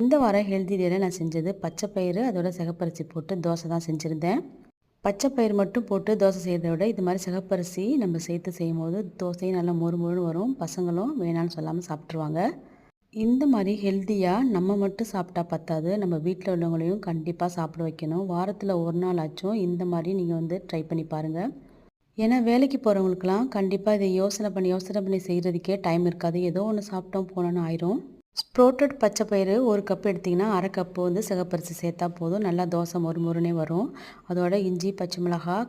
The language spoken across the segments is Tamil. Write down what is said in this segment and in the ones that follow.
இந்த வாரம் ஹெல்தி டேல நான் செஞ்சது பச்சை பயிறு அதோட சிகப்பரிசி போட்டு தோசை தான் செஞ்சுருந்தேன். பச்சை பயிறு மட்டும் போட்டு தோசை செய்கிறத விட இது மாதிரி சிகப்பரிசி நம்ம சேர்த்து செய்யும்போது தோசையும் நல்லா மொறு மொறுன்னு வரும். பசங்களும் வேணான்னு சொல்லாமல் சாப்பிட்ருவாங்க. இந்த மாதிரி ஹெல்த்தியாக நம்ம மட்டும் சாப்பிட்டா பத்தாது, நம்ம வீட்டில் உள்ளவங்களையும் கண்டிப்பாக சாப்பிட வைக்கணும். வாரத்தில் ஒரு நாள் ஆச்சும் இந்த மாதிரி நீங்கள் வந்து ட்ரை பண்ணி பாருங்கள். ஏன்னா வேலைக்கு போகிறவங்களுக்குலாம் கண்டிப்பாக இதை யோசனை பண்ணி செய்கிறதுக்கே டைம் இருக்காது. ஏதோ ஒன்று சாப்பிட்டோம் போனோன்னு ஆயிரும். ஸ்ப்ரோட்டட் பச்சை பயிறு 1 கப் எடுத்திங்கன்னா 1/2 கப்பு வந்து சிகப்பரிசி சேர்த்தா போதும். நல்லா தோசை மொறு மொறுனே வரும். அதோட இஞ்சி, பச்சை மிளகாய்,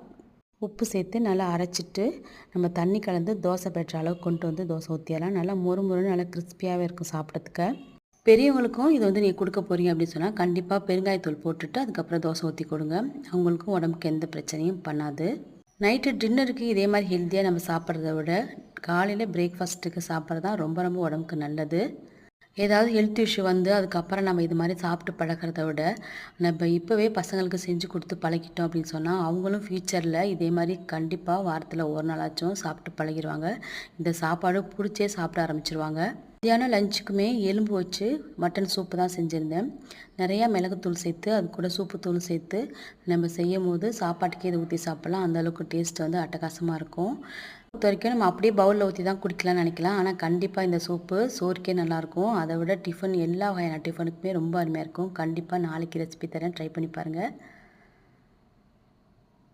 உப்பு சேர்த்து நல்லா அரைச்சிட்டு நம்ம தண்ணி கலந்து தோசை பெற்ற அளவுக்கு கொண்டு வந்து தோசை ஊற்றிடலாம். நல்லா மொறு மொறுன்னு நல்லா கிறிஸ்பியாகவே இருக்கும் சாப்பிட்றதுக்கு. பெரியவங்களுக்கும் இது வந்து நீங்கள் கொடுக்க போகிறீங்க அப்படின்னு சொன்னால் கண்டிப்பாக பெருங்காயத்தூள் போட்டுட்டு அதுக்கப்புறம் தோசை ஊற்றி கொடுங்க. அவங்களுக்கும் உடம்புக்கு எந்த பிரச்சனையும் பண்ணாது. நைட்டு டின்னருக்கு இதே மாதிரி ஹெல்த்தியாக நம்ம சாப்பிட்றத விட காலையில் பிரேக்ஃபாஸ்ட்டுக்கு சாப்பிட்றது தான் ரொம்ப ரொம்ப உடம்புக்கு நல்லது. ஏதாவது ஹெல்த் இஷ்யூ வந்து அதுக்கப்புறம் நம்ம இது மாதிரி சாப்பிட்டு பழக்கிறத விட நம்ம இப்போவே பசங்களுக்கு செஞ்சு கொடுத்து பழகிட்டோம் அப்படின்னு சொன்னால் அவங்களும் ஃப்யூச்சரில் இதே மாதிரி கண்டிப்பாக வாரத்தில் ஒரு நாளாச்சும் சாப்பிட்டு பழகிடுவாங்க. இந்த சாப்பாடு பிடிச்சே சாப்பிட ஆரம்பிச்சிருவாங்க. மத்தியானம் லஞ்சுக்குமே எலும்பு வச்சு மட்டன் சூப்பு தான் செஞ்சுருந்தேன். நிறையா மிளகுத்தூள் சேர்த்து அது கூட சூப்பு தூள் சேர்த்து நம்ம செய்யும் போது சாப்பாட்டுக்கே இதை ஊற்றி சாப்பிட்லாம். அந்தளவுக்கு டேஸ்ட் வந்து அட்டகாசமாக இருக்கும். பொறுத்த வரைக்கும் நம்ம அப்படியே பவுலில் ஊற்றி தான் குடிக்கலாம்னு நினைக்கலாம். ஆனால் கண்டிப்பாக இந்த சூப்பு சோறுக்கே நல்லாயிருக்கும். அதை விட டிஃபன் எல்லா வகையான டிஃபனுக்குமே ரொம்ப அருமையாக இருக்கும். கண்டிப்பாக நாளைக்கு ரெசிபி தரேன், ட்ரை பண்ணி பாருங்கள்.